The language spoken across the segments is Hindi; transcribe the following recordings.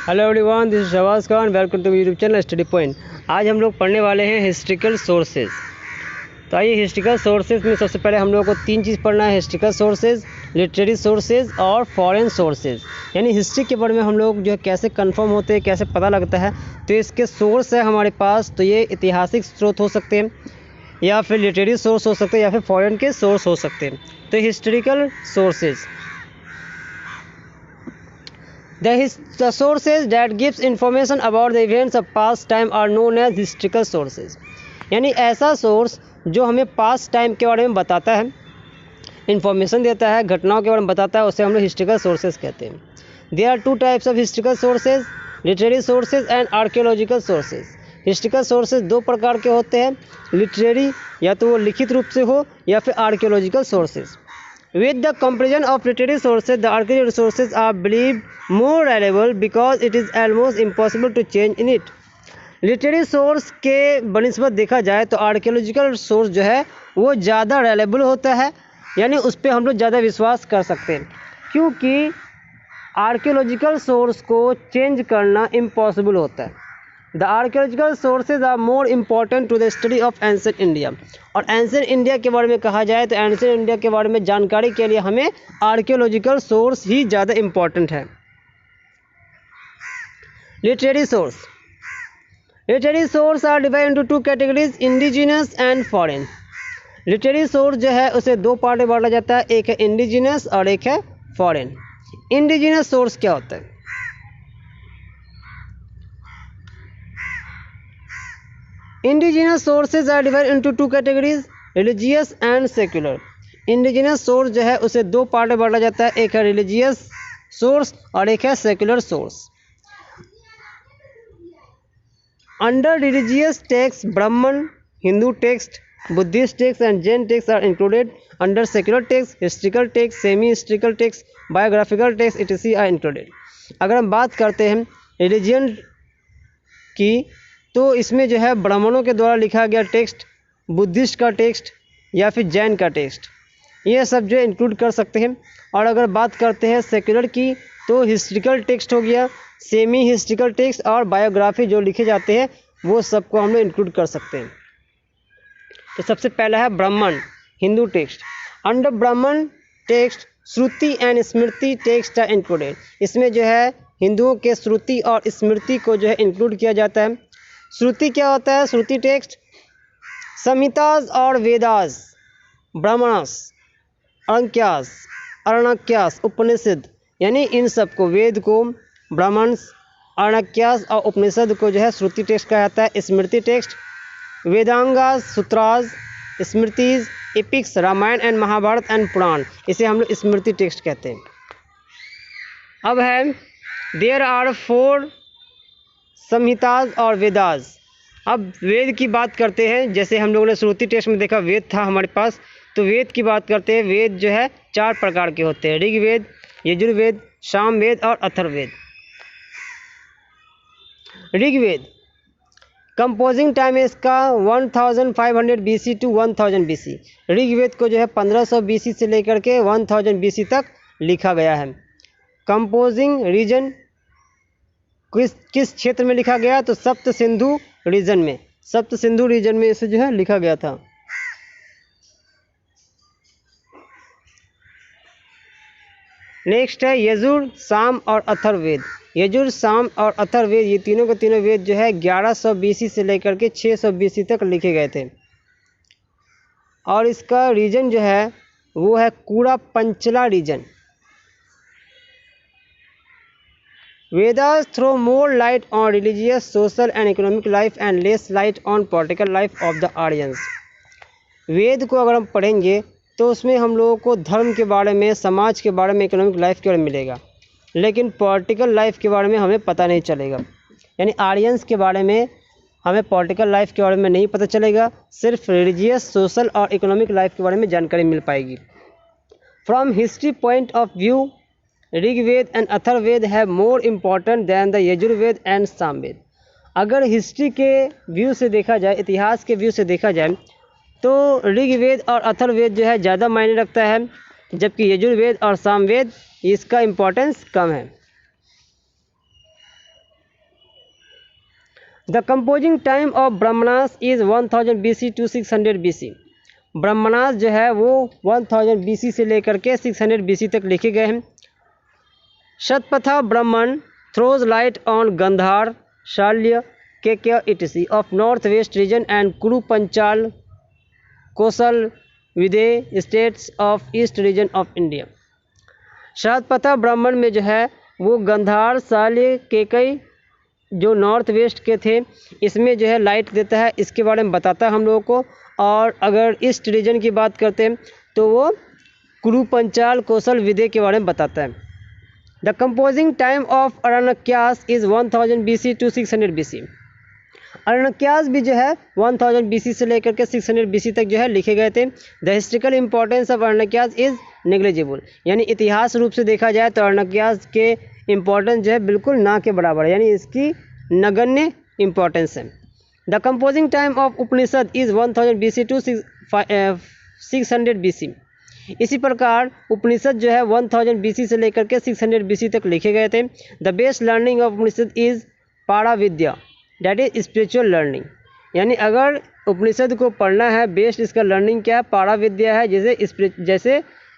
Hello everyone, this is Shahbaz Khan. Welcome to YouTube channel study point. आज हम लोग पढ़ने वाले हैं हिस्ट्रिकल सोर्सेज। तो आइए, हिस्ट्रिकल सोर्सेज में सबसे पहले हम लोग को तीन चीज़ पढ़ना है: हिस्ट्रिकल सोर्सेज, लिटरेरी सोर्सेज और फॉरेन सोर्सेज। यानी हिस्ट्री के बारे में हम लोग जो है कैसे कंफर्म होते हैं, कैसे पता लगता है। तो इसके सोर्स है हमारे पास, तो ये ऐतिहासिक स्रोत हो सकते हैं, या फिर लिटरेरी सोर्स हो सकते हैं, या फिर फॉरेन के सोर्स हो सकते हैं। तो historical sources, the sources that gives information about the events of past time are known as historical sources। यानी ऐसा सोर्स जो हमें पास्ट टाइम के बारे में बताता है, इंफॉर्मेशन देता है, घटनाओं के बारे में बताता है, उसे हम लोग हिस्ट्रिकल सोर्सेज कहते हैं। There are two types of historical sources: literary sources and archaeological sources. Historical sources दो प्रकार के होते हैं: लिटरेरी, या तो वो लिखित रूप से हो, या फिर archaeological sources. With the comparison of literary sources, the archaeological sources are believed more reliable because it is almost impossible to change in it। Literary source के बनिस्बत देखा जाए तो आर्कियोलॉजिकल सोर्स जो है वो ज़्यादा रिलायबल होता है, यानी उस पर हम लोग ज़्यादा विश्वास कर सकते हैं, क्योंकि आर्कियोलॉजिकल सोर्स को चेंज करना इम्पॉसिबल होता है। The archaeological sources are more important to the study of ancient India. और एंशिएंट इंडिया के बारे में कहा जाए तो एंशिएंट इंडिया के बारे में जानकारी के लिए हमें आर्कियोलॉजिकल सोर्स ही ज़्यादा इम्पॉर्टेंट है। Literary source, literary source are divide into two categories: indigenous and foreign. Literary source जो है उसे दो पार्ट में बांटा जाता है, एक है इंडिजिनस और एक है फॉरेन। इंडिजिनस सोर्स क्या होता है? Indigenous sources are divide into two categories: religious and secular. Indigenous source जो है उसे दो पार्ट में बांटा जाता है, एक है रिलीजियस सोर्स और एक है secular source. Under religious text, Brahmana, Hindu text, Buddhist text and Jain text are included. Under secular text, historical text, semi historical text, biographical text etc are included. अगर हम बात करते हैं रिलीजियन की, तो इसमें जो है ब्राह्मणों के द्वारा लिखा गया टेक्स्ट, बुद्धिस्ट का टेक्स्ट या फिर जैन का टेक्स्ट, ये सब जो इंक्लूड कर सकते हैं। और अगर बात करते हैं सेक्युलर की, तो हिस्ट्रिकल टेक्स्ट हो गया, सेमी हिस्ट्रिकल टेक्स्ट और बायोग्राफी जो लिखे जाते हैं वो सबको हम लोग इंक्लूड कर सकते हैं। तो सबसे पहला है Brahman, Hindu text. Under Brahman text, Shruti and Smriti text are included. इसमें जो है हिंदुओं के श्रुति और स्मृति को जो है इंक्लूड किया जाता है। श्रुति क्या होता है? श्रुति टेक्स्ट संहिताज और वेदास, ब्राह्मणास, अरण्यकास, अरण्यकास, उपनिषद, यानी इन सब को, वेद को, ब्राह्मण्स, अरण्यकास और उपनिषद को जो है श्रुति टेक्स्ट कहा जाता है। Smriti text Vedangas, Sutras, Smritis, epics, Ramayana and Mahabharata and Purana, इसे हम लोग स्मृति टेक्स्ट कहते हैं। अब है देयर आर 4 संहिताज और वेदास। अब वेद की बात करते हैं, जैसे हम लोगों ने श्रुति टेक्स्ट में देखा वेद था हमारे पास, तो वेद की बात करते हैं। वेद जो है 4 प्रकार के होते हैं: ऋग्वेद, यजुर्वेद, सामवेद और अथर्ववेद। ऋग्वेद कंपोजिंग टाइम है इसका 1500 BC टू 1000 BC। ऋग्वेद को जो है 1500 BC से लेकर के 1000 BC तक लिखा गया है। कंपोजिंग रीजन किस क्षेत्र में लिखा गया? तो सप्त सिंधु रीजन में, सप्त सिंधु रीजन में इसे जो है लिखा गया था। नेक्स्ट है यजुर, साम और अथर्ववेद। यजुर, साम और अथर्ववेद, ये तीनों के तीनों वेद जो है 1100 BC से लेकर के 600 BC तक लिखे गए थे। और इसका रीजन जो है वो है कूड़ा पंचला reason. Vedas throw more light on religious, social and economic life and less light on political life of the Aryans। वेद को अगर हम पढ़ेंगे तो उसमें हम लोगों को धर्म के बारे में, समाज के बारे में, इकोनॉमिक लाइफ के बारे में मिलेगा, लेकिन पॉलिटिकल लाइफ के बारे में हमें पता नहीं चलेगा। यानी आर्यंस के बारे में हमें पॉलिटिकल लाइफ के बारे में नहीं पता चलेगा, सिर्फ रिलीजियस, सोशल और इकोनॉमिक लाइफ के बारे में जानकारी मिल पाएगी। From history point of view, Rigveda and Atharvaveda है more important than the Yajurveda and Samaveda. अगर हिस्ट्री के व्यू से देखा जाए, इतिहास के व्यू से देखा जाए, तो ऋग्वेद और अथर्ववेद जो है ज़्यादा मायने रखता है, जबकि यजुर्वेद और सामवेद इसका इम्पोर्टेंस कम है। The composing time of Brahmanas is 1000 BC to 600 BC। Brahmanas जो है वो 1000 BC से लेकर के 600 BC तक लिखे गए हैं। Shatapatha Brahmana throws light on Gandhara, Shalya, Kekaya etc. of northwest region and Kuru Panchal, Kosal, Videha states of east region of India. Shatapatha Brahmana में जो है वो गंधार, शाल्य, केकई जो नॉर्थ वेस्ट के थे इसमें जो है लाइट देता है, इसके बारे में बताता है हम लोगों को। और अगर ईस्ट रीजन की बात करते हैं तो वो कुरु पंचाल, कोसल, विदेह के बारे में बताता है। The composing time of Aranyakas is 1000 BC to 600 BC। Aranyakas भी जो है 1000 BC से लेकर के 600 BC तक जो है लिखे गए थे। The historical importance of Aranyakas is negligible, यानी इतिहास रूप से देखा जाए तो अरण्यक्यास के इम्पोर्टेंस जो है बिल्कुल ना के बराबर है, यानी इसकी नगण्य इम्पोर्टेंस है। The composing time of Upanishad is 1000 BC to 600 BC। इसी प्रकार उपनिषद जो है 1000 BC से लेकर के 600 BC तक लिखे गए थे। The best learning of Upanishad is पारा विद्या, डैट इज स्पिरिचुअल लर्निंग, यानी अगर उपनिषद को पढ़ना है बेस्ट इसका लर्निंग क्या है, पारा विद्या है, जैसे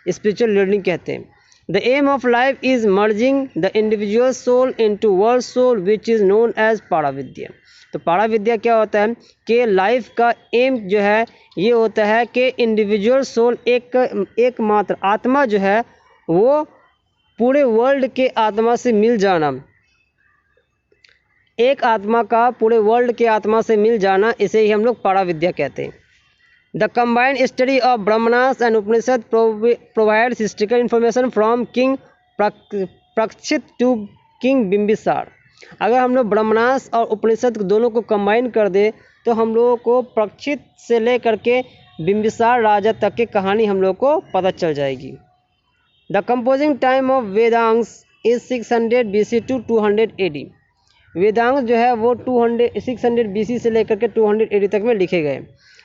स्पिरिचुअल लर्निंग कहते हैं। The aim of life is merging the individual soul into world soul which is known as Para Vidya. तो पारा विद्या क्या होता है कि लाइफ का एम जो है ये होता है कि इंडिविजुअल सोल एकमात्र आत्मा जो है वो पूरे वर्ल्ड के आत्मा से मिल जाना, एक आत्मा का पूरे वर्ल्ड के आत्मा से मिल जाना, इसे ही हम लोग पारा विद्या कहते हैं। The combined study of Brahmanas and Upanishads provides historical information from king Parikshit to king Bimbisara. अगर हम लोग ब्रह्मणास और उपनिषद दोनों को कंबाइन कर दे तो हम लोगों को प्रक्षित से लेकर के बिंबिसार राजा तक की कहानी हम लोग को पता चल जाएगी। The composing time of Vedangas is 600 BC to 200 AD। Vedang जो है वो 600 BC से लेकर के 200 AD तक में लिखे गए।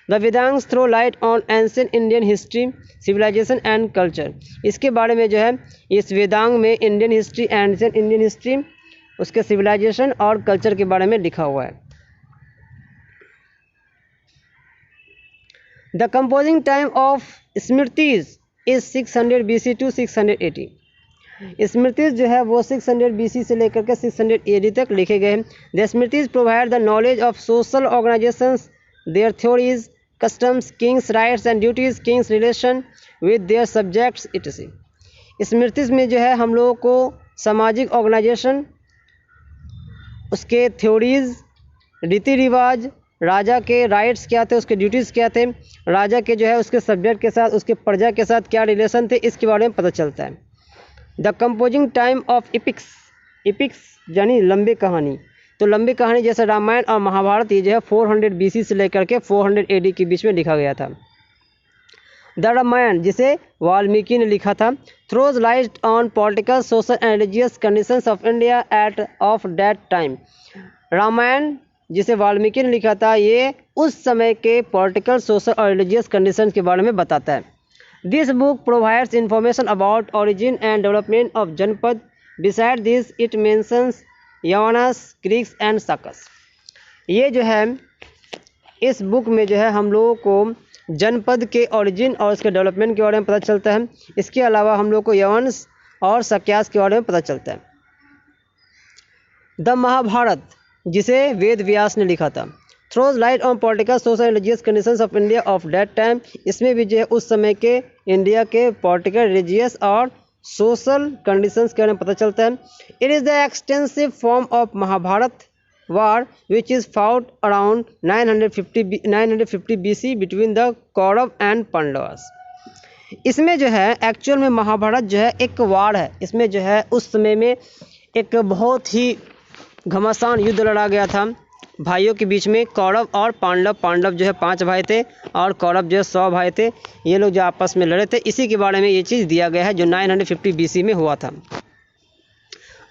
The Vedangas throw light on ancient Indian history, civilisation and culture. इसके बारे में जो है इस वेदांग में Indian history, ancient Indian history, उसके सिविलाइजेशन और कल्चर के बारे में लिखा हुआ है। The composing time of Smritis is 600 BC to 600 AD। Smritis जो है वो 600 BC से लेकर के 600 AD तक लिखे गए हैं। The Smritis provide the knowledge of social organisations, their theories, customs, king's rights and duties, king's relation with their subjects etc. Smritis में जो है हम लोगों को सामाजिक ऑर्गेनाइजेशन, उसके थ्योरीज, रीति रिवाज, राजा के राइट्स क्या थे, उसके ड्यूटीज़ क्या थे, राजा के जो है उसके सब्जेक्ट के साथ, उसके प्रजा के साथ क्या रिलेशन थे, इसके बारे में पता चलता है। द कंपोजिंग टाइम ऑफ इपिक्स, इपिक्स यानी लंबी कहानी, तो लंबी कहानी जैसे रामायण और महाभारत ये जो है 400 BC से लेकर के 400 AD के बीच में लिखा गया था। द रामायण जिसे वाल्मीकि ने लिखा था throws light on political, social and religious conditions of India at of that time. Ramayana जिसे वाल्मीकि ने लिखा था ये उस समय के पॉलिटिकल, सोशल और रिलीजियस कंडीशंस के बारे में बताता है। This book provides information about origin and development of Janapada. Beside this it mentions Yavanas, Greeks and Sakas. ये जो है इस बुक में जो है हम लोगों को जनपद के ओरिजिन और उसके डेवलपमेंट के बारे में पता चलता है। इसके अलावा हम लोग को यवनस और सक्यास के बारे में पता चलता है। द महाभारत जिसे वेद व्यास ने लिखा था throws light on political, social religious conditions of India of that time. इसमें भी जो है उस समय के इंडिया के पॉलिटिकल, रिलीजियस और सोशल कंडीशंस के बारे में पता चलता है। It is the extensive form of Mahabharata war which is fought around 950 BC between the Kaurava and Pandavas. इसमें जो है एक्चुअल में महाभारत जो है एक वार है। इसमें जो है उस समय में एक बहुत ही घमासान युद्ध लड़ा गया था भाइयों के बीच में, कौरव और पांडव। पांडव जो है 5 भाई थे और कौरव जो है 100 भाई थे। ये लोग जो आपस में लड़े थे, इसी के बारे में ये चीज़ दिया गया है जो 950 BC में हुआ था।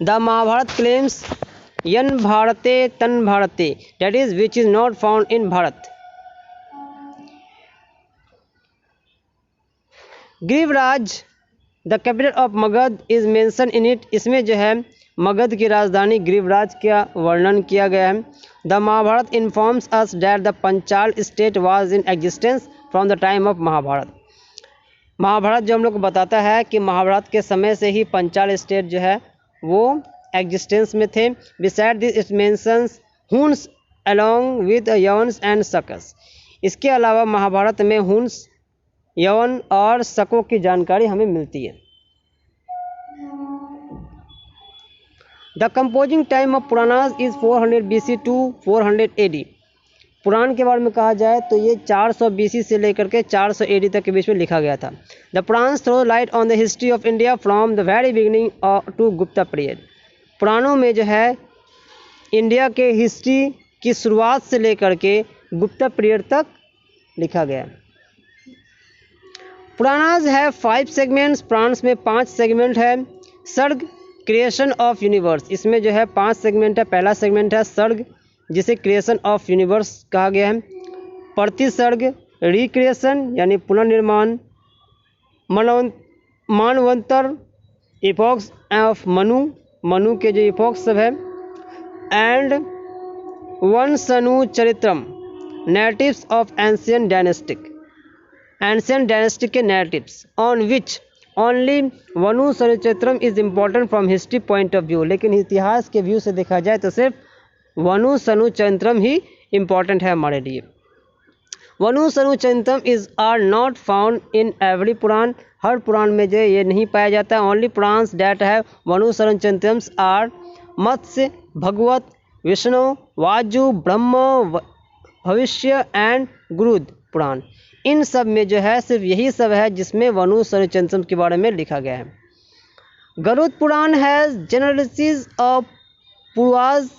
द महाभारत क्लेम्स यन भारते तन भारते, that is which is not found in Bharat. Girivraj the capital of Magadha is mention in it. इसमें जो है मगध की राजधानी गिरिवराज का वर्णन किया गया है। The Mahabharata informs us that the Panchal state was in existence from the time of Mahabharata. Mahabharata जो हम लोग को बताता है कि महाभारत के समय से ही पंचाल स्टेट जो है वो एग्जिस्टेंस में थे। Beside this it mentions Huns along with Yavanas and Shakas. इसके अलावा महाभारत में हुन्स, यवन और शकों की जानकारी हमें मिलती है। The composing time of Puranas is 400 BC to 400 AD। Purana के बारे में कहा जाए तो ये 400 BC से लेकर के 400 AD तक के बीच में लिखा गया था। The Purana throw light on the history of India from the very beginning to Gupta period. पुराणों में जो है इंडिया के हिस्ट्री की शुरुआत से लेकर के गुप्ता पीरियड तक लिखा गया। पुराणास है 5 सेगमेंट्स। पुराण में 5 सेगमेंट है। सर्ग क्रिएशन ऑफ यूनिवर्स, इसमें जो है 5 सेगमेंट है। पहला सेगमेंट है सर्ग, जिसे क्रिएशन ऑफ यूनिवर्स कहा गया है। प्रतिसर्ग रिक्रिएशन यानी पुनर्निर्माण। मानवंतर इपॉक्स ऑफ मनु के जो इपॉक्स सब है। And Vanshanucharitam narratives of ancient dynastic के narratives on which only Vanshanucharitam is important from history point of view. लेकिन इतिहास के व्यू से देखा जाए तो सिर्फ वनु सनु चरित्रम ही इम्पॉर्टेंट है हमारे लिए। Vanshanucharitam is are not found in every Purana. हर पुराण में जो ये नहीं पाया जाता। ओनली पुराण्स डैट है वनु सनु चरित्रम्स आर मत्स्य, भगवत, विष्णु, वाजु, ब्रह्म, भविष्य एंड गुरुद पुराण। इन सब में जो है सिर्फ यही सब है जिसमें वनु सनु चरित्रम के बारे में लिखा गया है। Garuda Purana has genesis of Purvaj,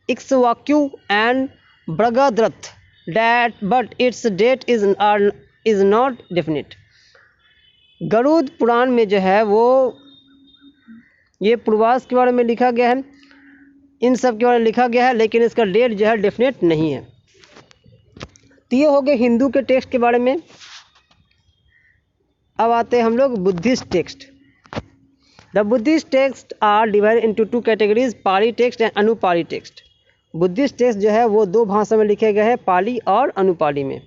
Ikshvaku and Brihadratha that but its date is not definite। Garuda Purana में जो है वो ये पूर्वाज के बारे में लिखा गया है, इन सब के बारे में लिखा गया है, लेकिन इसका डेट जो है डेफिनेट नहीं है। तो ये हो गए हिंदू के टेक्स्ट के बारे में। अब आते हैं हम लोग Buddhist text. The Buddhist text are divided into 2 categories, Pali text and Anupali text. Buddhist text जो है वो 2 भाषा में लिखे गए हैं, पाली और अनुपाली में।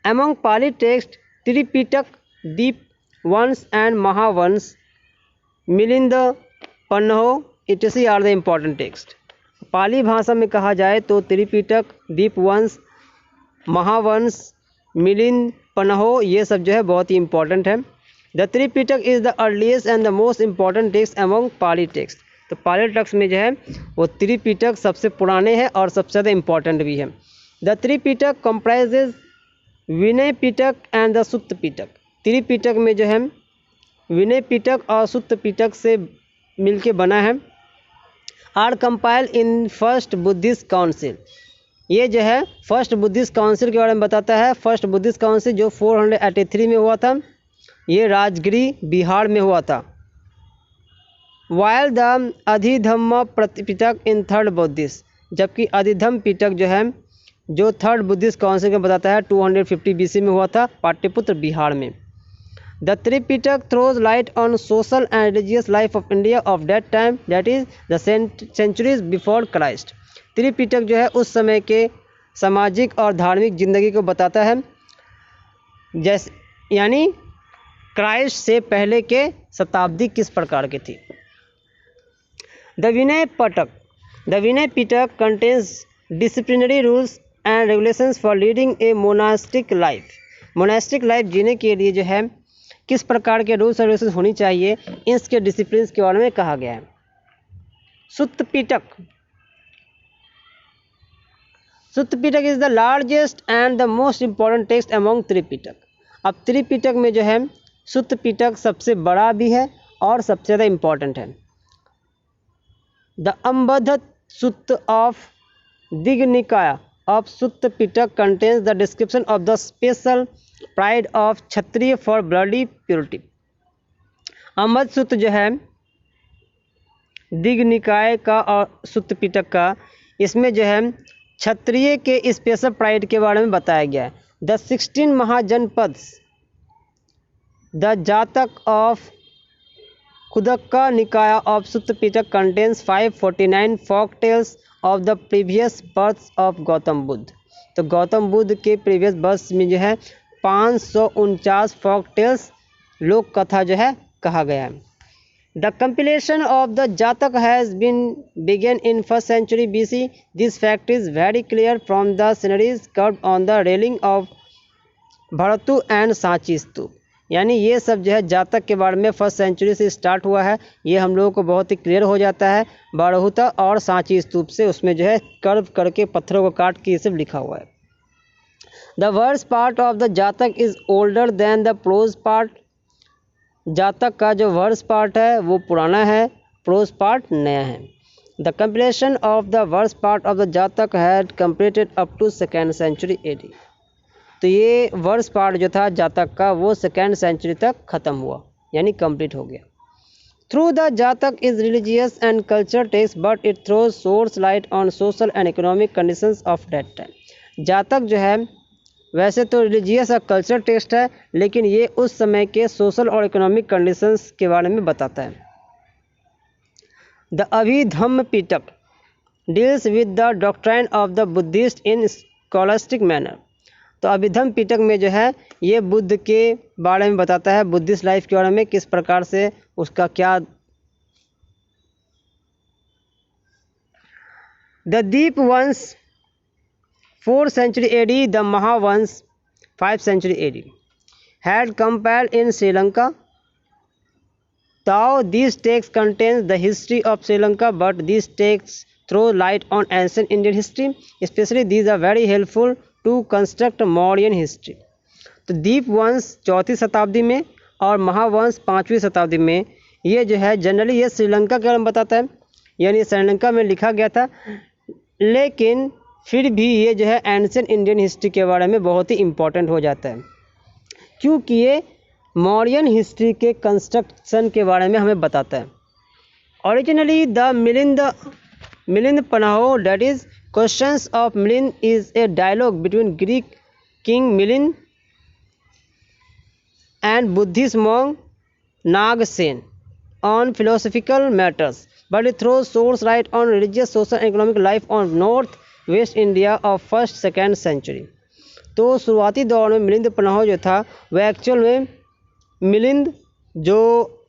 एमंग पाली टेक्स्ट त्रिपिटक, दीप वंश एंड महावंश, मिलिंद, पन्नहो इत्यादि आर द इम्पॉर्टेंट टेक्स्ट। पाली भाषा में कहा जाए तो त्रिपिटक, दीपवंश, महावंश, मिलिंद, पन्नहो ये सब जो है बहुत ही इम्पॉर्टेंट है। The Tripitaka is the earliest and the most important text among Pali text. तो पाली टेक्स्ट में जो है वो त्रिपिटक सबसे पुराने हैं और सबसे ज़्यादा इम्पॉर्टेंट भी है। The Tripitaka comprises Vinaya Pitaka and the Sutta Pitaka. Tripitaka में जो है विनय पिटक और सुत्त पिटक से मिलके बना है। Are compile in first Buddhist council. ये जो है फर्स्ट बुद्धिस्ट काउंसिल के बारे में बताता है। फर्स्ट बुद्धिस्ट काउंसिल जो 483 में हुआ था, ये राजगिरी बिहार में हुआ था। While the Abhidhamma Pitaka in third Buddhist, जबकि अधिधम्म पिटक जो है जो थर्ड बुद्धिस्ट काउंसिल का बताता है 250 BC में हुआ था, पाटलिपुत्र बिहार में। The Tripitaka throws light on social and religious life of India of that time, that is the centuries before Christ. Tripitaka जो है उस समय के सामाजिक और धार्मिक जिंदगी को बताता है, जैसे यानी क्राइस्ट से पहले के शताब्दी किस प्रकार की थी। The Vinaya Pitaka contains disciplinary rules and regulations for leading a monastic life. Monastic life जीने के लिए जो है किस प्रकार के रूल्स और रेगुलेशंस होनी चाहिए, इसके डिसिप्लिन के बारे में कहा गया है। Sutta Pitaka is the largest and the most important text among Tripitaka. अब त्रिपिटक में जो है सुत्त पिटक सबसे बड़ा भी है और सबसे ज़्यादा इम्पॉर्टेंट है। The Ambattha Sutta of Dighanikaya of Sutta Pitaka contains the description of the special pride of Kshatriya for bloody purity. Ambattha Sutta जो है दिग्निकाय का और सुत्त पिटक का, इसमें जो है क्षत्रिय के स्पेशल प्राइड के बारे में बताया गया है। The 16 Mahajanapada, the Jataka of Khuddaka Nikaya of Sutta Pitaka contains 549 folk tales of the previous birth of Gautam Buddha. तो गौतम बुद्ध के प्रीवियस बर्थ में जो है 549 फोक टेल्स लोक कथा जो है कहा गया है। The compilation of the Jatak has been began in 1st century BC. This fact is very clear from the sceneries carved on the railing of Bharhut and Sanchi stupa. यानी ये सब जो है जातक के बारे में 1st सेंचुरी से स्टार्ट हुआ है, ये हम लोगों को बहुत ही क्लियर हो जाता है बारहुता और सांची स्तूप से। उसमें जो है कर्व करके पत्थरों को काट के ये सब लिखा हुआ है। The verse part of the Jataka is older then the prose part. Jataka का जो वर्स पार्ट है वो पुराना है, प्रोज पार्ट नया है। The completion of the verse part of the Jataka had completed up to 2nd century AD. तो ये वर्स पार्ट जो था जातक का वो 2nd सेंचुरी तक ख़त्म हुआ, यानी कंप्लीट हो गया। Through the Jataka is religious and culture text but it throws source light on social and economic conditions of that time. जातक जो है वैसे तो रिलीजियस और कल्चर टेक्स्ट है, लेकिन ये उस समय के सोशल और इकोनॉमिक कंडीशंस के बारे में बताता है। The Abhidhamma Pitaka deals with the doctrine of the Buddhist in scholastic manner. तो अभिधम्म पिटक में जो है ये बुद्ध के बारे में बताता है, बुद्धिस्ट लाइफ के बारे में, किस प्रकार से उसका क्या। द दीप वंश 4th century AD, the Mahavans 5th century AD had compiled in Sri Lanka. Though these texts contains the history of Sri Lanka, but these texts throw light on ancient Indian history. Especially these are very helpful to construct Mauryan history. तो दीप वंश 4वीं शताब्दी में और महावंश 5वीं शताब्दी में ये जो है जनरली ये श्रीलंका के बारे में बताता है, यानी श्रीलंका में लिखा गया था, लेकिन फिर भी ये जो है एंशिएंट इंडियन हिस्ट्री के बारे में बहुत ही इम्पोर्टेंट हो जाता है, क्योंकि ये मौर्यन हिस्ट्री के कंस्ट्रक्शन के बारे में हमें बताता है। Originally the Milinda Panho date is questions of Milinda is a dialogue between Greek king Milinda and Buddhist monk Nagasena on philosophical matters, but it throws source light on religious, social and economic life on north west India of 1st 2nd century. तो शुरुआती दौर में मिलिंद पनाहो जो था वह एक्चुअल में मिलिंद जो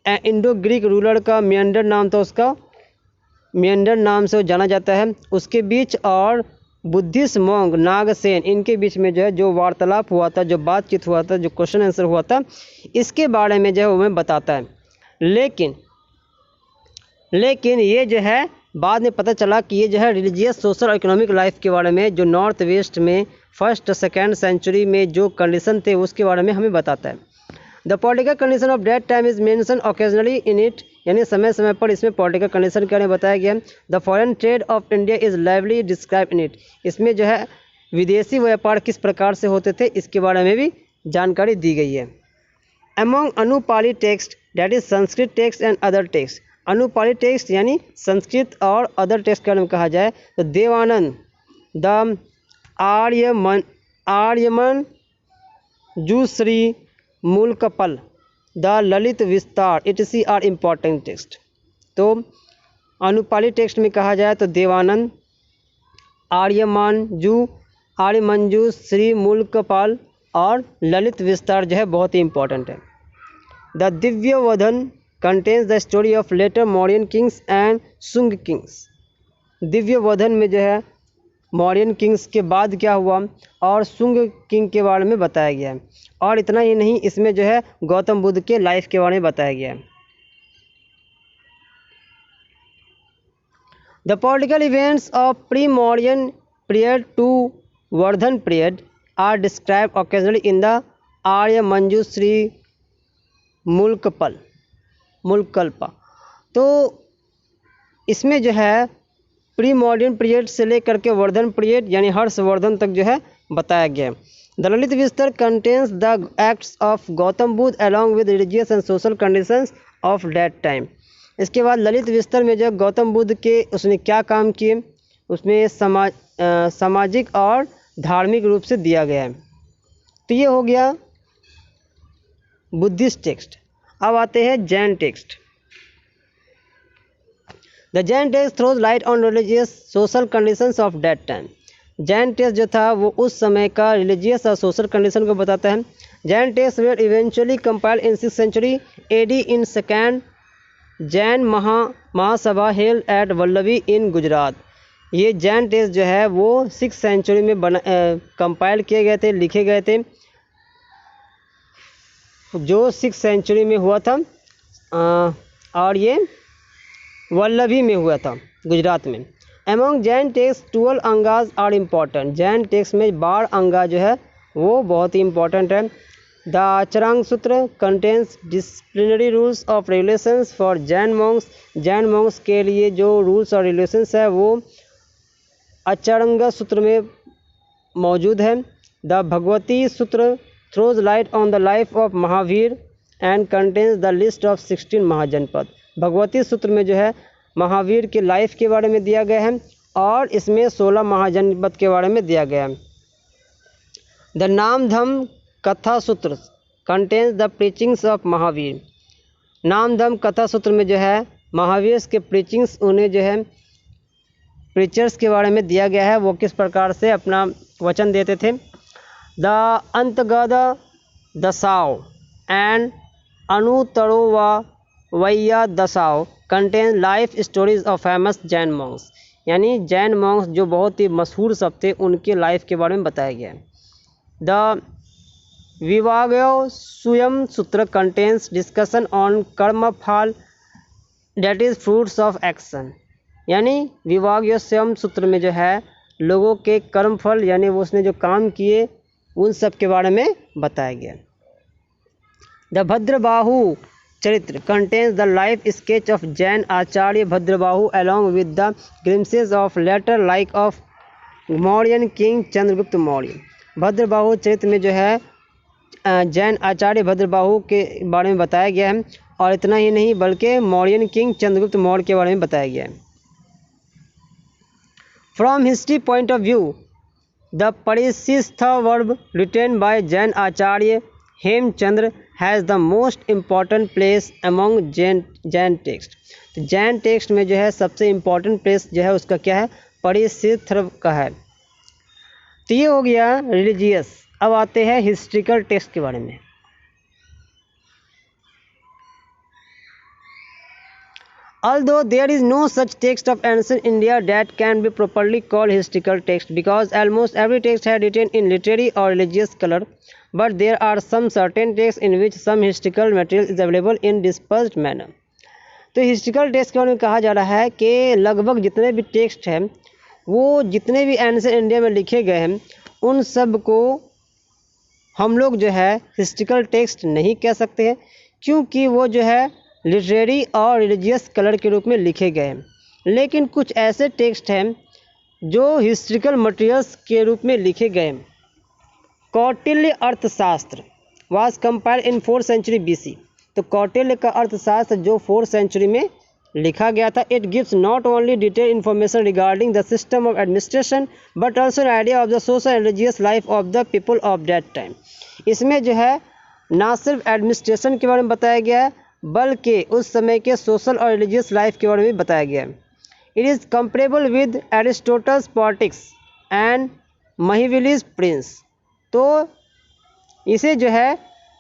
इंडो ग्रीक रूलर का मियंडर नाम था, उसका मियंडर नाम से वो जाना जाता है, उसके बीच और बुद्धिस्ट मॉन्क नागसेन इनके बीच में जो है जो वार्तालाप हुआ था, जो बातचीत हुआ था, जो क्वेश्चन आंसर हुआ था, इसके बारे में जो है वो हमें बताता है। लेकिन ये जो है बाद में पता चला कि ये जो है रिलीजियस, सोशल और इकोनॉमिक लाइफ के बारे में जो नॉर्थ वेस्ट में 1st 2nd सेंचुरी में जो कंडीशन थे उसके बारे में हमें बताता है। The political condition of that time is mention occasionally in it, यानी समय समय पर इसमें पॉलिटिकल कंडीशन के बारे में बताया गया है। The foreign trade off India is lively describe in it, इसमें जो है विदेशी व्यापार किस प्रकार से होते थे इसके बारे में भी जानकारी दी गई है। Among Anupali text that is Sanskrit text and other text, Anupali text यानी संस्कृत और अदर टेक्स्ट के बारे में कहा जाए तो देवानंद, द आर्यमन जूश्री, मूलकपल, द ललित विस्तार etc आर इम्पॉर्टेंट टेक्स्ट। तो अनुपाली टेक्स्ट में कहा जाए तो देवानंद, आर्यमंजू, श्री मूलकपाल और ललित विस्तार जो है बहुत ही इम्पॉर्टेंट है। The Divyavadana contains the story of later Mauryan kings and Sunga kings. Divyavadana में जो है मौर्यन किंग्स के बाद क्या हुआ और सुंग किंग के बारे में बताया गया है। और इतना ही नहीं, इसमें जो है गौतम बुद्ध के लाइफ के बारे में बताया गया है। The political events of pre Mauryan period to Vardhana period are describe occasionally in the Aryamanjushri Mulakalpa. तो इसमें जो है प्री मॉडर्न पीरियड से लेकर के वर्धन पीरियड यानी हर्षवर्धन तक जो है बताया गया है। द ललित विस्तार contains the acts of Gautam Buddha along with religious and social conditions of that time. इसके बाद ललित विस्तार में जो गौतम बुद्ध के उसने क्या काम किए उसमें सामाजिक और धार्मिक रूप से दिया गया है। तो ये हो गया बुद्धिस्ट टेक्स्ट। अब आते हैं Jain text. The Jain text throws light on religious social conditions of that time. Jain text जो था वो उस समय का रिलीजियस और सोशल कंडीशन को बताता है। Jain text were eventually compiled in 6th century AD in second Jain Mahasabha held at Vallabhi in Gujarat. ये जैन टेक्स्ट जो है वो 6th सेंचुरी में कंपाइल किए गए थे, लिखे गए थे, जो 6th सेंचुरी में हुआ था और ये वल्लभी में हुआ था, गुजरात में। Among Jain text 12 Angas are important. Jain text में 12 अंगा जो है वो बहुत ही इम्पॉर्टेंट है। द आचरांग सूत्र contains disciplinary rules of regulations for Jain Monks. Jain Monks के लिए जो रूल्स और रेगुलेशंस है वो आचरंग सूत्र में मौजूद है। The Bhagavati Sutra throws light on the life of Mahavira and contains the list of 16 Mahajanapada. Bhagavati Sutra में जो है महावीर के लाइफ के बारे में दिया गया है और इसमें 16 महाजनपद के बारे में दिया गया है। The Nayadhamma Katha Sutra contains the preachings of Mahavira. Nayadhamma Katha Sutra में जो है महावीर के प्रीचिंग्स, उन्हें जो है प्रीचर्स के बारे में दिया गया है, वो किस प्रकार से अपना वचन देते थे। The Antagada Dasao and Anuttarovaiya Dasao contain life stories of famous Jain monks. यानी जैन मॉन्क्स जो बहुत ही मशहूर सब थे उनके लाइफ के बारे में बताया गया है। द विवागयो स्वयं सूत्र कंटेन्स डिस्कशन ऑन कर्म फल that is fruits of action. यानी विवागयो स्वयं सूत्र में जो है लोगों के कर्म फल यानी वो उसने जो काम किए उन सब के बारे में बताया गया। The Bhadrabahu Charitra contains the life sketch of Jain Acharya Bhadrabahu along with the glimpses of later life of Mauryan king Chandragupta Maurya. Bhadrabahu Charitra में जो है जैन आचार्य भद्रबाहु के बारे में बताया गया है और इतना ही नहीं बल्कि मौर्यन किंग चंद्रगुप्त मौर्य के बारे में बताया गया है। From history point of view the Parishishta वर्ब written by Jain Acharya Hemchandra has the most important place among Jain text. तो जैन टेक्स्ट में जो है सबसे इम्पॉर्टेंट प्लेस जो है उसका क्या है, परिशिष्ट का है। तो ये हो गया रिलीजियस। अब आते हैं हिस्ट्रिकल टेक्स्ट के बारे में। Although there is no such text of ancient India that can be properly called historical text, because almost every text had written in literary or religious color, but there are some certain texts in which some historical material is available in dispersed manner. तो हिस्ट्रिकल टेक्स्ट के बारे में कहा जा रहा है कि लगभग जितने भी टेक्स्ट हैं वो जितने भी एंशिएंट इंडिया में लिखे गए हैं उन सब को हम लोग जो है हिस्ट्रिकल टेक्स्ट नहीं कह सकते हैं, क्योंकि वो जो है लिटरेरी और रिलीजियस कलर के रूप में लिखे गए हैं। लेकिन कुछ ऐसे टेक्स्ट हैं जो हिस्ट्रिकल मटेरियल्स के रूप में लिखे गए हैं। Kautilya Arthashastra was compiled in 4th century BC। तो कौटिल्य का अर्थशास्त्र जो 4th सेंचुरी में लिखा गया था, it gives not only detail information regarding the system of administration but also an idea of the social and religious life of the people of that time. इसमें जो है ना सिर्फ एडमिनिस्ट्रेशन के बारे में बताया गया है बल्कि उस समय के सोशल और रिलीजियस लाइफ के बारे में बताया गया है। It is comparable with Aristotle's Politics and Machiavelli's Prince. तो इसे जो है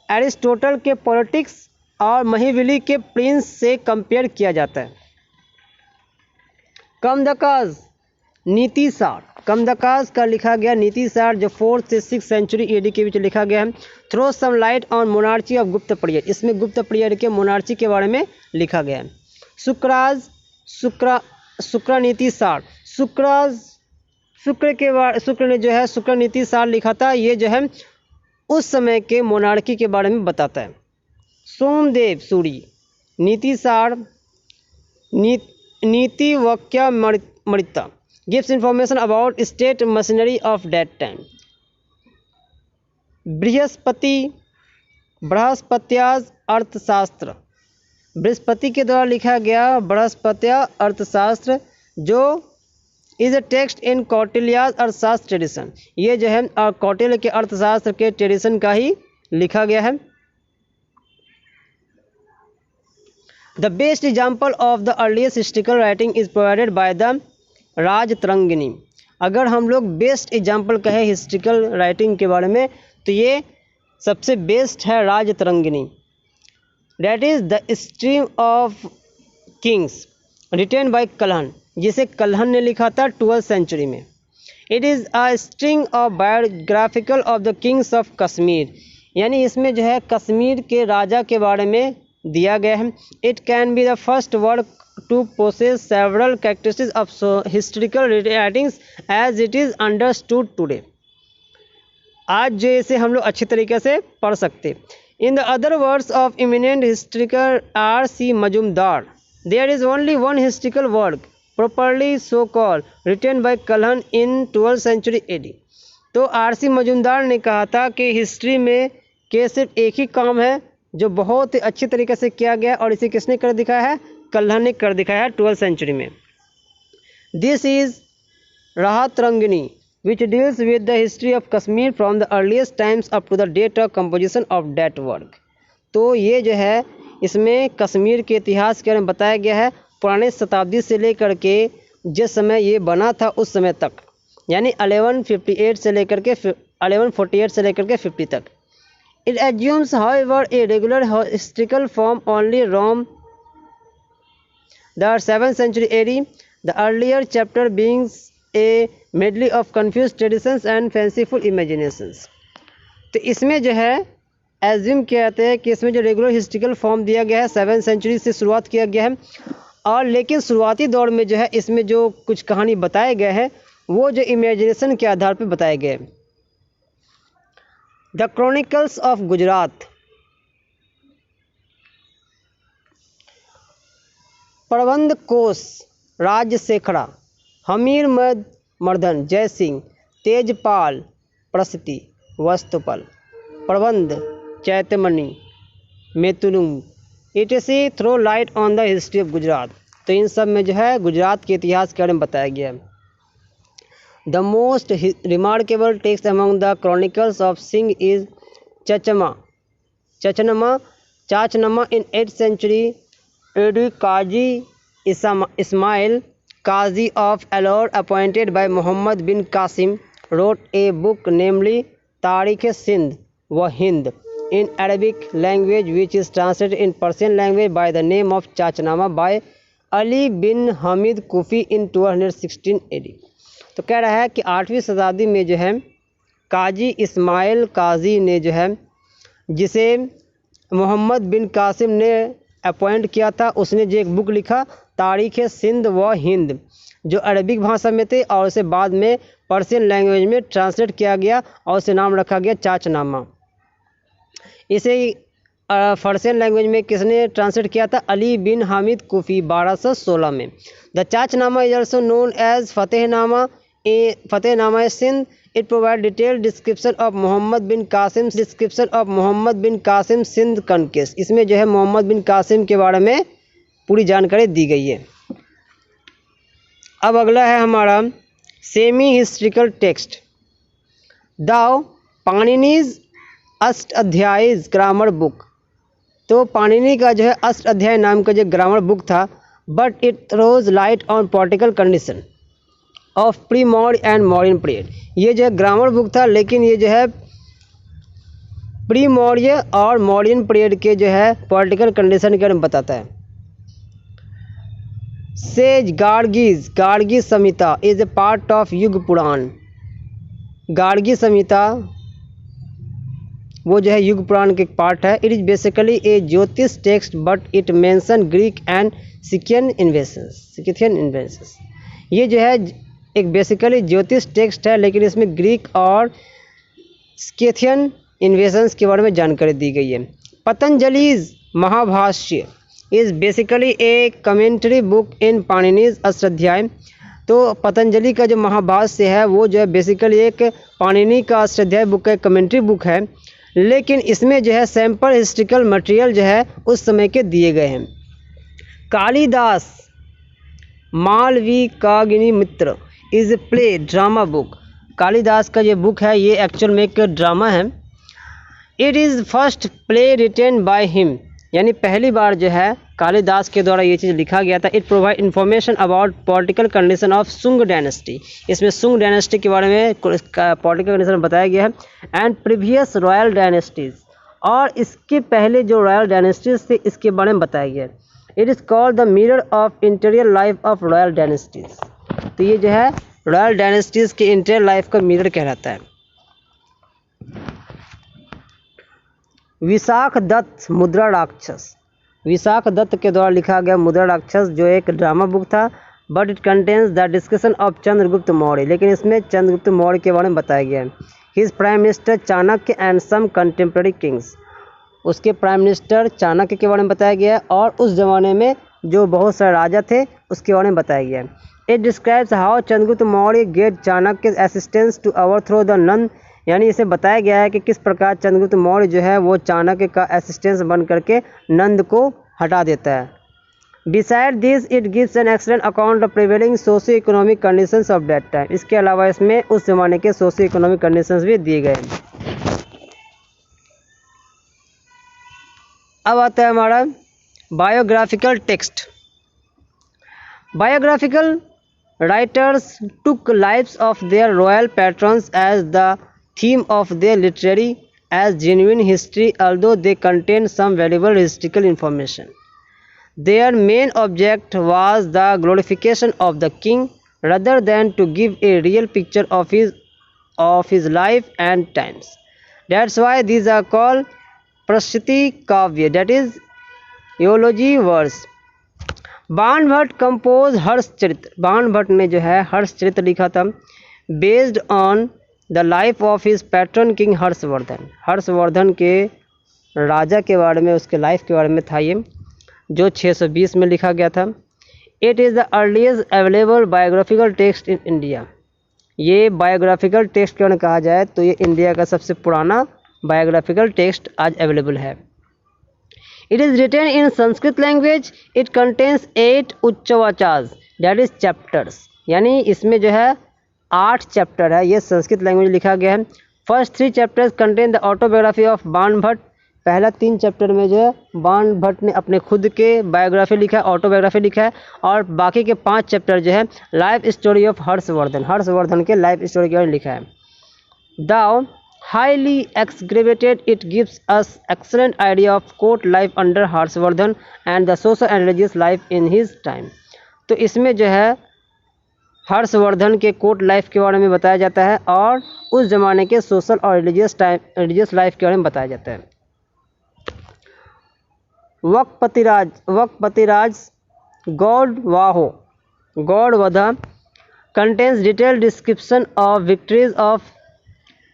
एरिस्टोटल के पॉलिटिक्स और महीविली के प्रिंस से कंपेयर किया जाता है। कमदकाज नीति सार, कमदकाज का लिखा गया नीति सार जो 4th से 6th सेंचुरी AD के बीच लिखा गया है। Throw some light on monarchy of Gupta period, इसमें गुप्त पीरियड के मोनार्ची के बारे में लिखा गया है। शुक्र नीति सार, शुक्र ने जो है शुक्र नीति सार लिखा था। ये जो है उस समय के मोनार्की के बारे में बताता है। सोमदेव सूरी नीति सार नीति वाक्य मृता gives information about state machinery of that time. बृहस्पत्याज अर्थशास्त्र, बृहस्पति के द्वारा लिखा गया बृहस्पत्या अर्थशास्त्र जो is a text in Kautilya's अर्थशास्त्र ट्रेडिशन। ये जो है कौटिल्य के अर्थशास्त्र के ट्रेडिशन का ही लिखा गया है। The best example of the earliest historical writing is provided by the Rajatarangini. अगर हम लोग बेस्ट एग्जाम्पल कहें हिस्ट्रिकल राइटिंग के बारे में तो ये सबसे बेस्ट है Rajatarangini. That is the stream of Kings written by Kalhana, जिसे कल्हन ने लिखा था 12th सेंचुरी में। It is a string of biographical of the Kings of Kashmir, यानी इसमें जो है कश्मीर के राजा के बारे में दिया गया है। It can be the first work to possess several characteristics of historical writings as it is understood today. आज जो इसे हम लोग अच्छी तरीके से पढ़ सकते। In the other words of eminent historian R.C. Majumdar, there is only one historical work properly so called written by Kalhan in 12th century AD। तो R.C. मजुमदार ने कहा था कि हिस्ट्री में के सिर्फ एक ही काम है जो बहुत ही अच्छी तरीके से किया गया और इसे किसने कर दिखाया है? कल्हन ने कर दिखाया है 12th सेंचुरी में। This is Rajatarangini which deals with the history of Kashmir from the earliest times up to the date of composition of that work। तो ये जो है इसमें कश्मीर के इतिहास के बारे में बताया गया है पुराने शताब्दी से लेकर के जिस समय ये बना था उस समय तक, यानी 1148 से लेकर के 1148 से लेकर के 50 तक। It assumes however a regular historical form only Rome the 7th century AD, the earlier chapter beings A medley of confused traditions and fanciful imaginations। तो इसमें जो है एज्यूम किया जाता है कि इसमें जो रेगुलर हिस्ट्रिकल फॉर्म दिया गया है 7th सेंचुरी से शुरुआत किया गया है, और लेकिन शुरुआती दौर में जो है इसमें जो कुछ कहानी बताए गए हैं वो जो इमेजिनेशन के आधार पर बताए गए। द क्रॉनिकल्स ऑफ गुजरात, प्रबंध कोश राजशेखरा, हमीर मर्दन, जय सिंह, तेजपाल, प्रसिद्धि, वस्तुपल, प्रबंध चैतमणि, मेतुलुंग, इटसी throw light on the history of Gujarat. तो इन सब में जो है गुजरात के इतिहास के बारे में बताया गया है। The most remarkable text among the chronicles of Sindh is Chachnama in 8th century AD। Qazi Ismail Qazi of Alor, appointed by Muhammad bin Qasim, wrote a book namely Tarikh-e-Sindh wa Hind in Arabic language, which is translated in Persian language by the name of Chachnama by Ali bin Hamid Kufi in 1216 AD। तो कह रहा है कि 8वीं शताब्दी में जो है काजी इस्माइल काजी ने जो है जिसे मोहम्मद बिन कासिम ने अपॉइंट किया था, उसने जो एक बुक लिखा तारीख़-ए-सिंध व हिंद, जो अरबिक भाषा में थे और उसे बाद में पर्शियन लैंग्वेज में ट्रांसलेट किया गया और उसे नाम रखा गया चाचनामा। इसे पर्शियन लैंग्वेज में किसने ट्रांसलेट किया था? अली बिन हामिद कुफी 1216 में। The Chachnama is also known as Fatehnama Sindh. It provide detailed description of Muhammad bin Qasim Sindh conquest. इसमें जो है मोहम्मद बिन कासिम के बारे में पूरी जानकारी दी गई है। अब अगला है हमारा semi historical text the Panini's Ashtadhyayi's grammar book. तो पाणिनि का जो है अष्टाध्यायी नाम का जो ग्रामर बुक था, but it throws light on political condition of pre modern and modern period. ये जो है ग्रामर बुक था, लेकिन ये जो है प्री मौर्य और मॉडर्न पीरियड के जो है पॉलिटिकल कंडीशन के बारे में बताता है। Says Gargi Samhita is a part of युग पुराण। गार्गी संहिता वो जो है युग पुराण के पार्ट है। It is basically a jyotish text but it mention Greek and Scythian inventions. ये जो है एक बेसिकली ज्योतिष टेक्स्ट है, लेकिन इसमें ग्रीक और स्केथियन इन्वेशंस के बारे में जानकारी दी गई है। Patanjali's Mahabhashya is basically a commentary book in Panini's Ashtadhyayi. तो पतंजलि का जो महाभाष्य है वो जो है बेसिकली एक पाणिनि का अष्टाध्याय बुक का कमेंट्री बुक है, लेकिन इसमें जो है सैम्पल हिस्ट्रिकल मटेरियल जो है उस समय के दिए गए हैं। Kalidasa Malavikagnimitra is a play drama book. Kalidasa का ये बुक है ये एक्चुअल में एक ड्रामा है। It is first play written by him, यानी पहली बार जो है कालिदास के द्वारा ये चीज़ लिखा गया था। It provide information about political condition of सुंग डायनेस्टी, इसमें सुंग डायनेस्टी के बारे में पॉलिटिकल कंडीशन बताया गया है। एंड प्रीवियस रॉयल डायनेस्टीज, और इसके पहले जो रॉयल डायनेस्टीज थे इसके बारे में बताया गया है। It is called the mirror of interior life of royal dynasties, तो ये जो है रॉयल डायनेस्टीज के इंटीरियर लाइफ का मिरर कहलाता है। विशाख दत्त मुद्रा राक्षस, विशाख दत्त के द्वारा लिखा गया मुद्रा राक्षस जो एक ड्रामा बुक था, but it contains the discussion of Chandragupta Maurya, लेकिन इसमें चंद्रगुप्त मौर्य के बारे में बताया गया है। His prime minister Chanakya and some contemporary kings, उसके प्राइम मिनिस्टर चाणक्य के बारे में बताया गया है और उस ज़माने में जो बहुत सारे राजा थे उसके बारे में बताया गया है। It describes how Chandragupta Maurya get Chanakya assistance to overthrow the Nanda, यानी इसे बताया गया है कि किस प्रकार चंद्रगुप्त मौर्य जो है वो चाणक्य का असिस्टेंस बन करके नंद को हटा देता है। Beside this it gives an excellent account of prevailing socio economic conditions of that time, इसके अलावा इसमें उस जमाने के सोशियो इकोनॉमिक कंडीशंस भी दिए गए हैं। अब आता है हमारा biographical text. Biographical writers took lives of their royal patrons as the theme of their literary as genuine history, although they contain some valuable historical information. Their main object was the glorification of the king rather than to give a real picture of his life and times. That's why these are called prashti kavya, that is eulogy verse. बाण भट्ट कंपोज हर्ष चरित्र, बाण भट्ट ने जो है हर्ष चरित्र लिखा था based on the life of his patron king Harshavardhan, Harshvardhan के राजा के बारे में, उसके लाइफ के बारे में था ये, जो 620 में लिखा गया था। It is the earliest available biographical text in India, ये बायोग्राफिकल टेक्स्ट क्यों न कहा जाए तो ये इंडिया का सबसे पुराना बायोग्राफिकल टेक्स्ट आज अवेलेबल है। It is written in Sanskrit language, it contains 8 उच्चवाचार्स दैट इज चैप्टर्स, यानी इसमें जो है 8 चैप्टर है, ये संस्कृत लैंग्वेज लिखा गया है। First 3 chapters contain the autobiography of बाण भट्ट, पहला 3 चैप्टर में जो है बाण भट्ट ने अपने खुद के बायोग्राफी लिखा है, ऑटोबायोग्राफी लिखा है, और बाकी के 5 चैप्टर जो है life story of Harshvardhan, Harshvardhan के लाइफ स्टोरी के बारे में लिखा है। Though highly exaggerated, it gives us excellent idea of court life under Harshvardhan and the social and religious life in his time, तो इसमें जो है हर्षवर्धन के कोर्ट लाइफ के बारे में बताया जाता है और उस ज़माने के सोशल और रिलीजियस लाइफ के बारे में बताया जाता है। Vakpatiraj Gaudavaho contains detailed description of victories of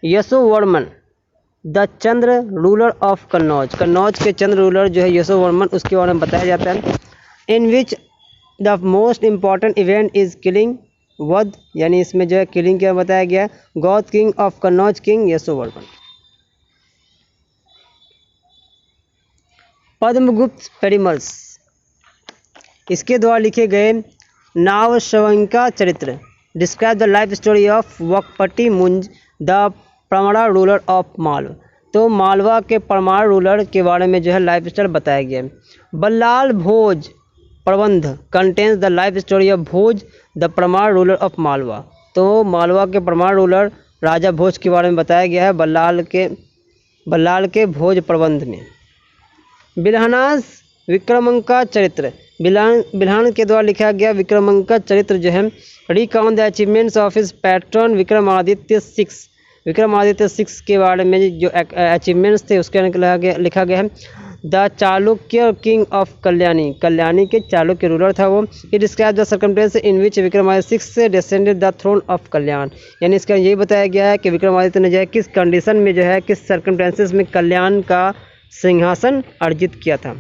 Yashovarman the Chandra ruler of Kannauj, Kannauj के चंद्र रूलर जो है यशोवर्मन, उसके बारे में बताया जाता है। In which the most important event is killing vadh, यानी इसमें जो है किलिंग क्या बताया गया, Gauda king of Kannauj king Yashovarman. Padmagupta Parimal's, इसके द्वारा लिखे गए Navasahasankacharita describe the life story of Vakpati Munj the Parmar ruler of Malwa, तो मालवा के परमार रूलर के बारे में जो है लाइफ स्टाइल बताया गया है। बल्लाल भोज प्रबंध contains the life story of Bhoj the Parmar ruler of Malwa, तो मालवा के परमार रूलर राजा भोज के बारे में बताया गया है बल्लाल के भोज प्रबंध में। बिल्हनास विक्रमांका चरित्र, बिल्हन के द्वारा लिखा गया विक्रमांका चरित्र जो है recount the achievements of his patron Vikramaditya 6, Vikramaditya 6 के बारे में जो अचीवमेंट्स थे उसके लिखा गया है। The Chalukya king of Kalyani, Kalyani के चालुक्य रूलर था वो। इट डिस्क्राइब द सर्कमस्टेंस इन विच विक्रमादित्य 6 से डिसेंडेड द थ्रोन ऑफ कल्याण, यानी इसका यही बताया गया है कि विक्रमादित्य ने जो है किस कंडीशन में जो है किस सर्कमस्टेंसेस में कल्याण का सिंहासन अर्जित किया था।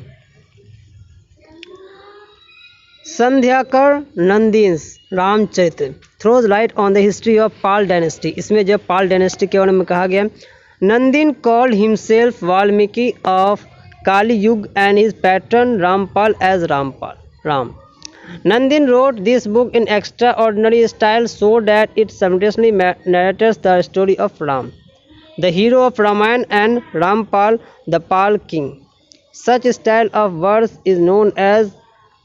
Sandhyakar Nandin's Ramacharita throws light on the history of Pala dynasty, इसमें जो पाल डायनेस्टी के बारे में कहा गया। Nandin called himself Valmiki of Kali Yuga and his patron Rampal as Ram. Nandin wrote this book in extraordinary style so that it simultaneously narrates the story of Ram, the hero of Ramayana, and Rampal, the Pal king. Such style of verse is known as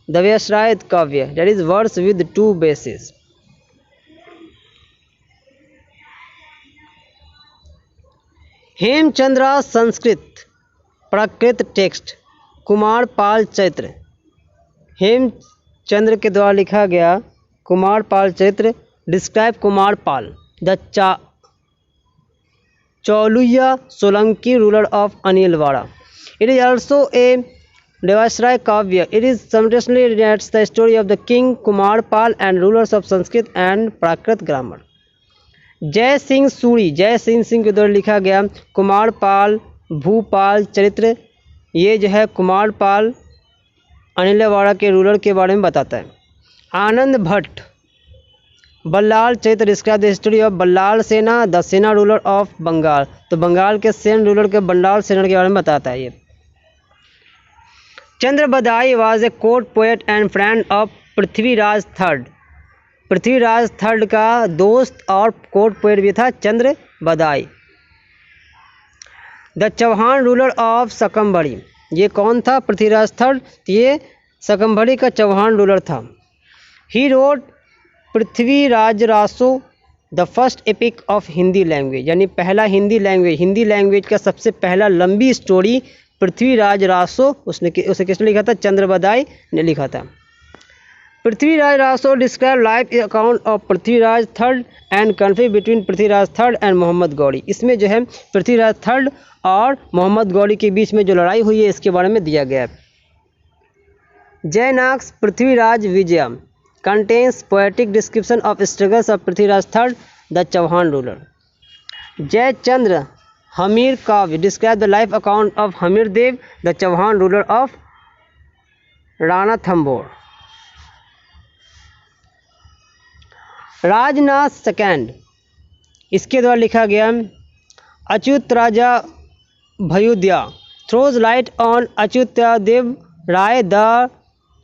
the Vyashrayat Kavya, that is verse with two bases. Hemchandra Sanskrit Prakrit text Kumarpal चैत्र, हेमचंद्र के द्वारा लिखा गया कुमारपाल चैत्र describe Kumarpal the Chaulukya Solanki ruler of Anhilwara. It is also a Devashraya Kavya. It is simultaneously narrates the story of the king Kumarpal and rulers of Sanskrit and Prakrit grammar. जय सिंह सूरी, जय सिंह के द्वारा लिखा गया कुमारपाल भूपाल चरित्र, ये जो है कुमारपाल अनिलवाड़ा के रूलर के बारे में बताता है. आनंद भट्ट बल्लाल चरित्र describe the history of Ballal सेना द सेना रूलर ऑफ बंगाल, तो बंगाल के सेन रूलर के बल्लाल सेना के बारे में बताता है ये. Chand Bardai was a court poet and friend of Prithviraj third, Prithviraj third का दोस्त और कोर्ट पोएट भी था Chand Bardai. The Chauhan ruler of Shakambhari, ये कौन था पृथ्वीराज थर्ड, ये सकम्बड़ी का चौहान रूलर था. He wrote Prithviraj Raso the first epic of Hindi language, यानी पहला हिंदी लैंग्वेज का सबसे पहला लंबी स्टोरी पृथ्वीराज रासो उसे किसने लिखा था, चंद्र बदाई ने लिखा था. Prithviraj Raso describe life account of Prithviraj third and conflict between Prithviraj third and Mohammad Ghori, इसमें जो है पृथ्वीराज थर्ड और मोहम्मद गौरी के बीच में जो लड़ाई हुई है इसके बारे में दिया गया है. जयनाक्स पृथ्वीराज विजय contains poetic description of struggles of Prithviraj III, the Chauhan ruler. Jayachandra Hamir Kavya describe the life account of Hamir Dev, the Chauhan ruler of Ranathambore. Rajanatha second, इसके द्वारा लिखा गया Achyutarayabhyudaya throws light on Achyutadeva Raya the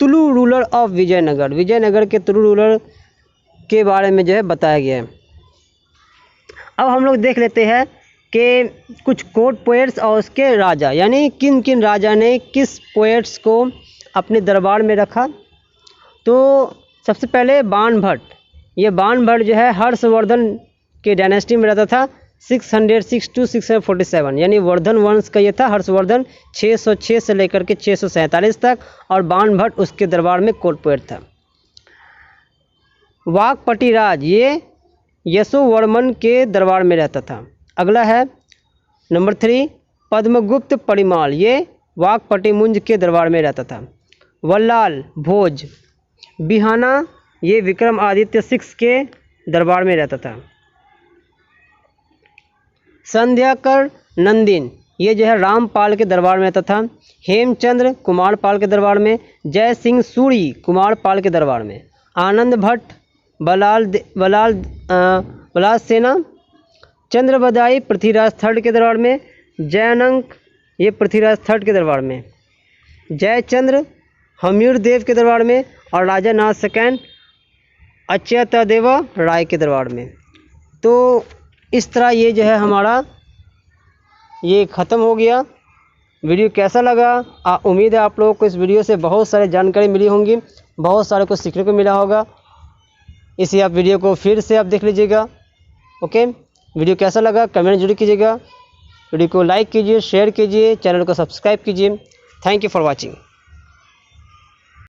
Tulu ruler of Vijayanagar, Vijayanagar के तुलु रूलर के बारे में जो है बताया गया है. अब हम लोग देख लेते हैं कि कुछ कोर्ट पोएट्स और उसके राजा, यानी किन किन राजा ने किस पोएट्स को अपने दरबार में रखा. तो सबसे पहले बाण भट्ट, ये बाण भट्ट जो है हर्षवर्धन के डायनेस्टी में रहता था 606 to 647, यानी वर्धन वंश का ये था. हर्षवर्धन 606 से लेकर के 647 तक, और बाण भट्ट उसके दरबार में कोर्ट पोएट था. वाकपटी राज, ये यशोवर्मन के दरबार में रहता था. अगला है नंबर 3 पद्मगुप्त परिमाल, ये वाकपटी मुंज के दरबार में रहता था. वल्लाल भोज बिहाना, ये विक्रमादित्य 6 के दरबार में रहता था. संध्याकर नंदिन, ये जो है रामपाल के दरबार में रहता था. हेमचंद्र कुमारपाल के दरबार में. जय सिंह सूरी कुमारपाल के दरबार में. आनंद भट्ट बलाल सेना चंद्र बदाई पृथ्वीराज थर्ड के दरबार में. जयनंक, ये पृथ्वीराज थर्ड के दरबार में. जयचंद्र हमीर देव के दरबार में. और राजा नाथ सेकेंड अच्युतदेव राय के दरबार में. तो इस तरह ये जो है हमारा ये ख़त्म हो गया. वीडियो कैसा लगा? उम्मीद है आप लोगों को इस वीडियो से बहुत सारी जानकारी मिली होंगी, बहुत सारे कुछ सीखने को मिला होगा. इसी आप वीडियो को फिर से आप देख लीजिएगा. ओके, वीडियो कैसा लगा कमेंट जरूर कीजिएगा. वीडियो को लाइक कीजिए, शेयर कीजिए, चैनल को सब्सक्राइब कीजिए. Thank you for watching.